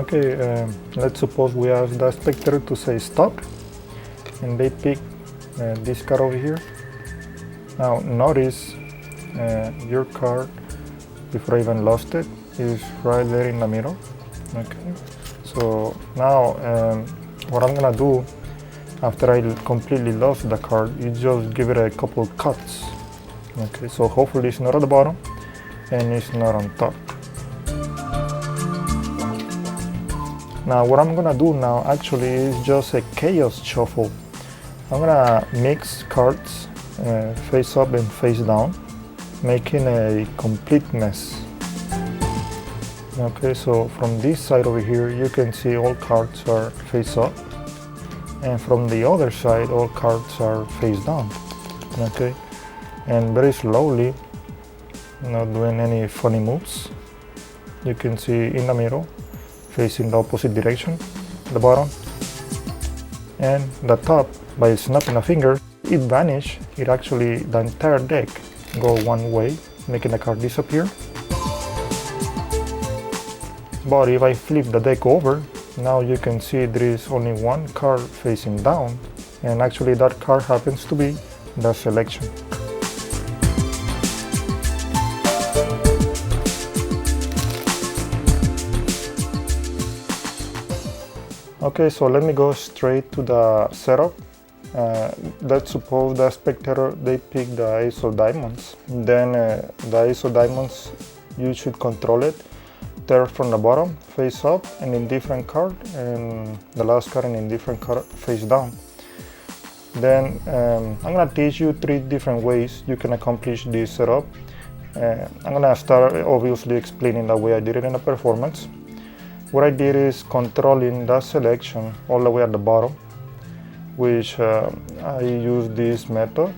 Okay, let's suppose we ask the spectator to say stop, and they pick this card over here. Now notice your card, before I even lost it, is right there in the middle. Okay, so now what I'm gonna do after I completely lost the card, you just give it a couple of cuts. Okay, so hopefully it's not at the bottom and it's not on top. Now what I'm gonna do now actually is just a chaos shuffle. I'm gonna mix cards face up and face down, making a complete mess. Okay, so from this side over here you can see all cards are face up, and from the other side all cards are face down. Okay, and very slowly, not doing any funny moves, you can see in the middle, facing the opposite direction, the bottom, and the top. By snapping a finger, it vanished. It actually, the entire deck go one way, making the card disappear. But if I flip the deck over, now you can see there is only one card facing down, and actually that card happens to be the selection. Okay, so let me go straight to the setup. Let's suppose the spectator, they pick the ace of diamonds. Then the ace of diamonds, you should control it. Third from the bottom, face up and in different card, and the last card in different card face down. Then I'm gonna teach you 3 different ways you can accomplish this setup. I'm gonna start obviously explaining the way I did it in the performance. What I did is controlling the selection all the way at the bottom, which I use this method.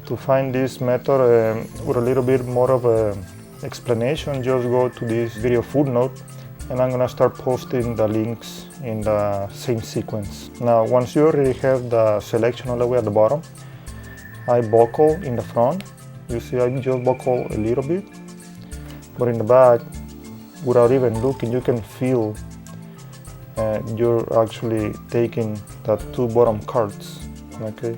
To find this method with a little bit more of a explanation, just go to this video footnote, and I'm gonna start posting the links in the same sequence. Now, once you already have the selection all the way at the bottom, I buckle in the front. You see I just buckle a little bit, but in the back, without even looking, you can feel you're actually taking the 2 bottom cards. Okay.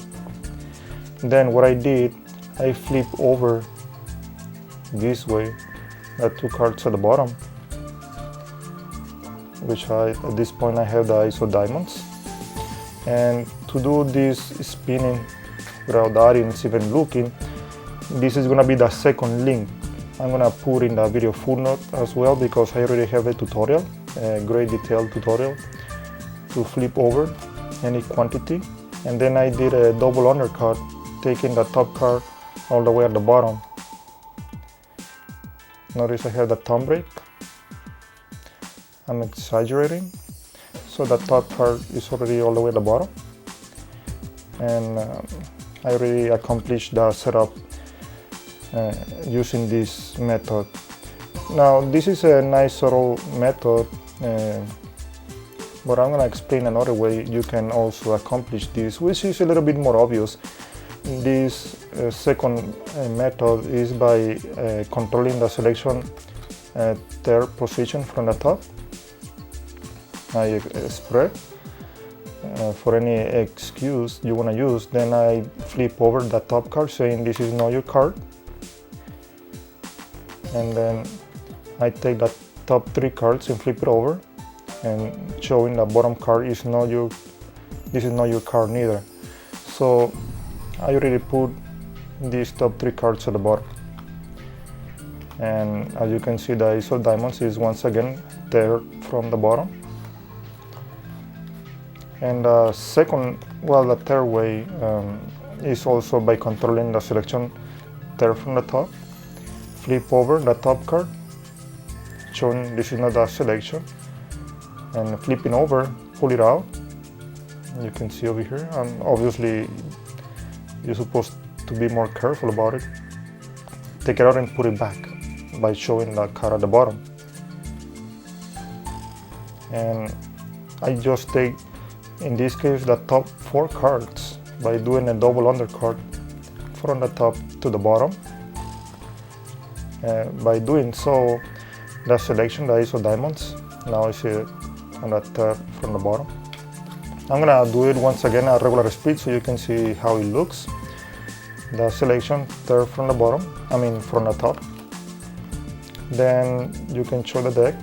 Then what I did, I flip over this way the 2 cards at the bottom, which at this point I have the ace of diamonds. And to do this spinning without the audience even looking, this is gonna be the second link. I'm gonna put in the video footnote as well, because I already have a tutorial, a great detailed tutorial to flip over any quantity. And then I did a double undercut, taking the top card all the way at the bottom. Notice I have the thumb break. I'm exaggerating, so the top card is already all the way at the bottom, and I already accomplished the setup using this method. Now this is a nice subtle method, but I'm going to explain another way you can also accomplish this, which is a little bit more obvious. This second method is by controlling the selection third position from the top. I spread for any excuse you want to use. Then I flip over the top card, saying this is not your card. And then I take the top 3 cards and flip it over, and showing the bottom card is not your, this is not your card neither. So I already put these top 3 cards at the bottom, and as you can see, the ace of diamonds is once again third from the bottom. And the third way is also by controlling the selection third from the top. Flip over the top card, showing this is not the selection, and flipping over, pull it out. You can see over here, and obviously you're supposed to be more careful about it. Take it out and put it back by showing the card at the bottom. And I just take, in this case, the top 4 cards by doing a double undercut from the top to the bottom. By doing so, the selection, the ace of diamonds, Now I see it on the top from the bottom. I'm gonna do it once again at regular speed so you can see how it looks. The selection third from the bottom, from the top. Then you can show the deck.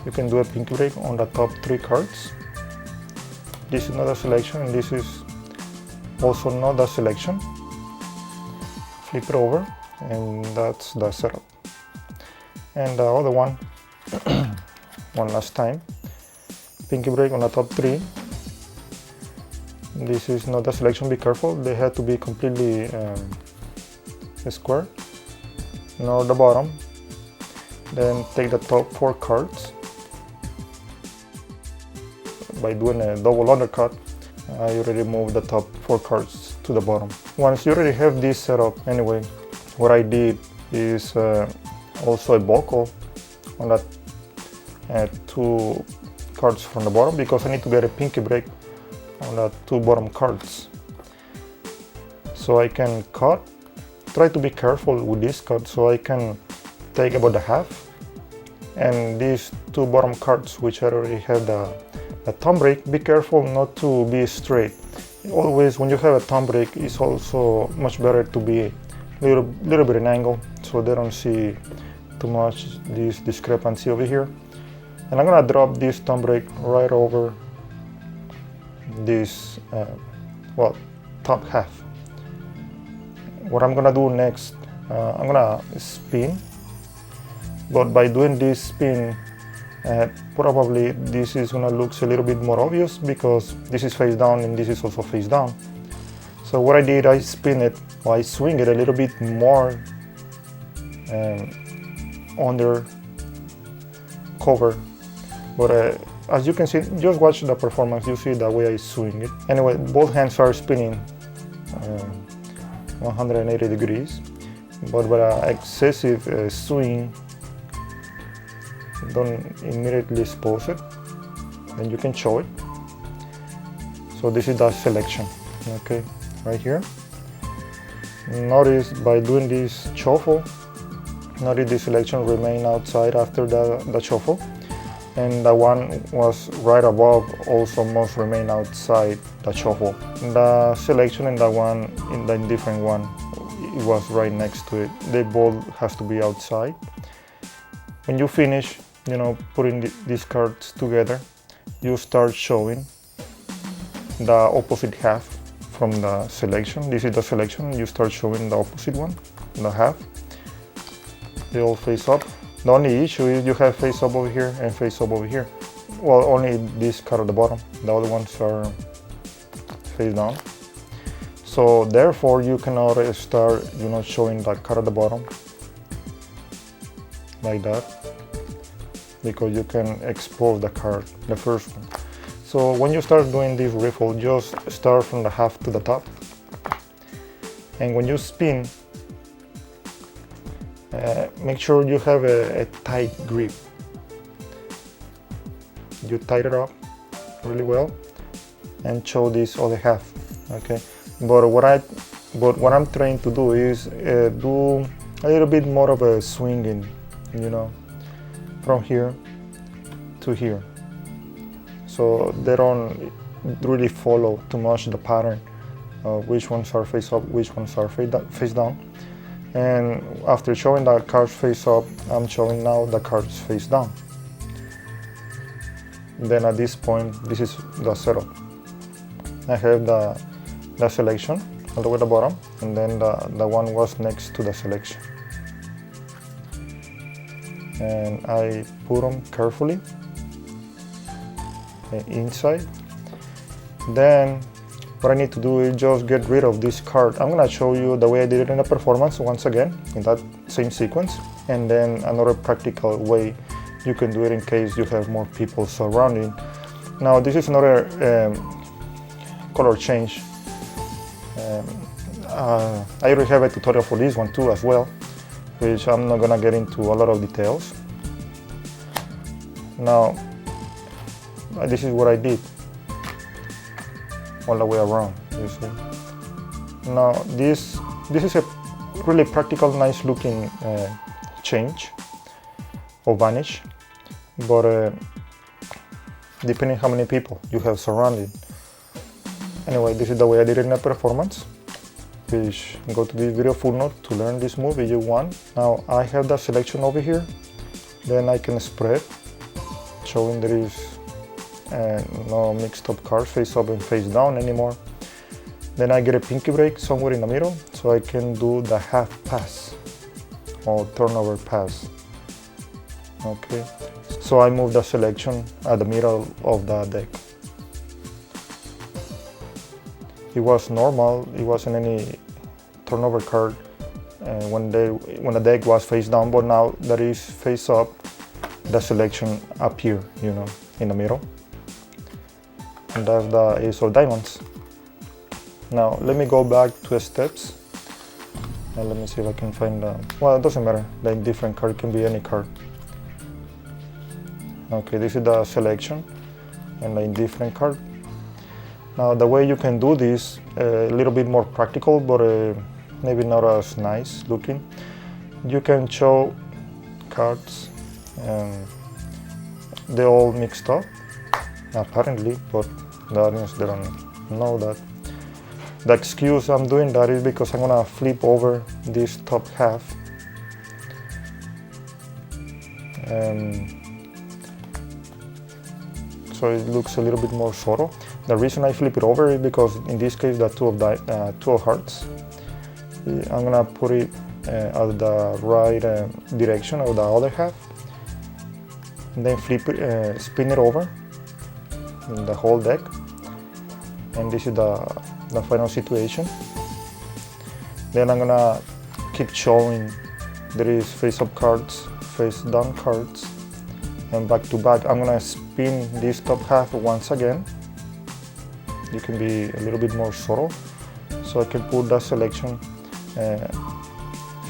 You can do a pinky break on the top 3 cards. This is not a selection, and this is also not a selection. Flip it over, and that's the setup. And the other one, one last time. Pinky break on the top 3. This is not a selection, be careful, they have to be completely square. Now the bottom. Then take the top 4 cards. By doing a double undercut, I already moved the top 4 cards to the bottom. Once you already have this set up, anyway, what I did is also a buckle on that 2 cards from the bottom, because I need to get a pinky break on the 2 bottom cards. So I can cut, try to be careful with this cut, so I can take about the half, and these 2 bottom cards which I already have the thumb break, be careful not to be straight. Always when you have a thumb break, it's also much better to be a little bit in angle so they don't see too much this discrepancy over here. And I'm gonna drop this thumb break right over this top half. What I'm gonna do next, I'm gonna spin, but by doing this spin, probably this is gonna look a little bit more obvious because this is face down and this is also face down. So what I did, I spin it, or I swing it a little bit more under cover. But as you can see, just watch the performance, you see the way I swing it. Anyway, both hands are spinning 180 degrees, but with an excessive swing, don't immediately expose it, then you can show it. So this is the selection, okay, right here. Notice by doing this shuffle, notice the selection remain outside after the shuffle, and the one was right above also must remain outside the shuffle. The selection and the one in the indifferent one, it was right next to it. They both have to be outside. When you finish, putting these cards together, you start showing the opposite half from the selection. This is the selection, you start showing the opposite one, the half. They all face up. The only issue is you have face up over here and face up over here. Well, only this card at the bottom, the other ones are face down. So therefore you cannot start showing the card at the bottom like that, because you can expose the card, the first one. So when you start doing this riffle, just start from the half to the top, and when you spin, make sure you have a tight grip. You tighten it up really well and show this other half, okay? But what I'm trying to do is do a little bit more of a swinging, from here to here, so they don't really follow too much the pattern of which ones are face up, which ones are face down. And after showing the cards face up, I'm showing now the cards face down. Then at this point, this is the setup. I have the selection all the way at the bottom, and then the one was next to the selection. And I put them carefully inside. Then what I need to do is just get rid of this card. I'm gonna show you the way I did it in the performance once again in that same sequence, and then another practical way you can do it in case you have more people surrounding. Now this is another color change. I already have a tutorial for this one too as well, which I'm not gonna get into a lot of details. Now this is what I did all the way around, you see. Now this is a really practical, nice looking change or vanish. but depending how many people you have surrounding. Anyway, this is the way I did it in a performance. Please go to this video footnote to learn this move if you want. Now I have the selection over here, then I can spread, showing there is no mixed up cards face up and face down anymore. Then I get a pinky break somewhere in the middle, so I can do the half pass or turnover pass. Okay, so I move the selection at the middle of the deck. It was normal, it wasn't any turnover card when the deck was face down, but now that is face up, the selection appear, you know, in the middle. And that's the ace of diamonds. Now let me go back to steps and let me see if I can find well, it doesn't matter, the indifferent card can be any card. Okay, this is the selection and the indifferent card. Now the way you can do this, a little bit more practical, but maybe not as nice looking. You can show cards and they're all mixed up, apparently, but the audience don't know that. The excuse I'm doing that is because I'm gonna flip over this top half. So it looks a little bit more subtle. The reason I flip it over is because in this case the two of hearts. I'm gonna put it at the right direction of the other half, and then flip it, spin it over in the whole deck, and this is the final situation. Then I'm gonna keep showing there is face up cards, face down cards, and back to back. I'm gonna spin this top half once again. You can be a little bit more subtle, so I can put that selection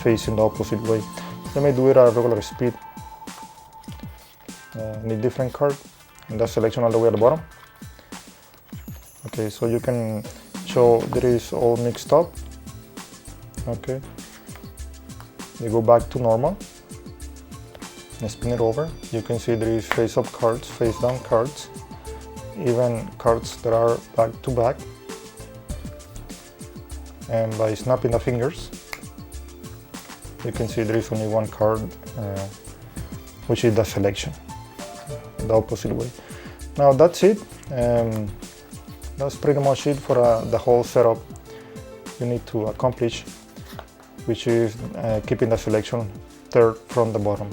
facing the opposite way. Let me do it at regular speed. Need different card, and that selection all the way at the bottom. Okay, so you can show there is all mixed up. Okay, you go back to normal and spin it over. You can see there is face up cards, face down cards, even cards that are back to back. And by snapping the fingers, you can see there is only one card, which is the selection, the opposite way. Now that's it. That's pretty much it for the whole setup you need to accomplish, which is keeping the selection third from the bottom.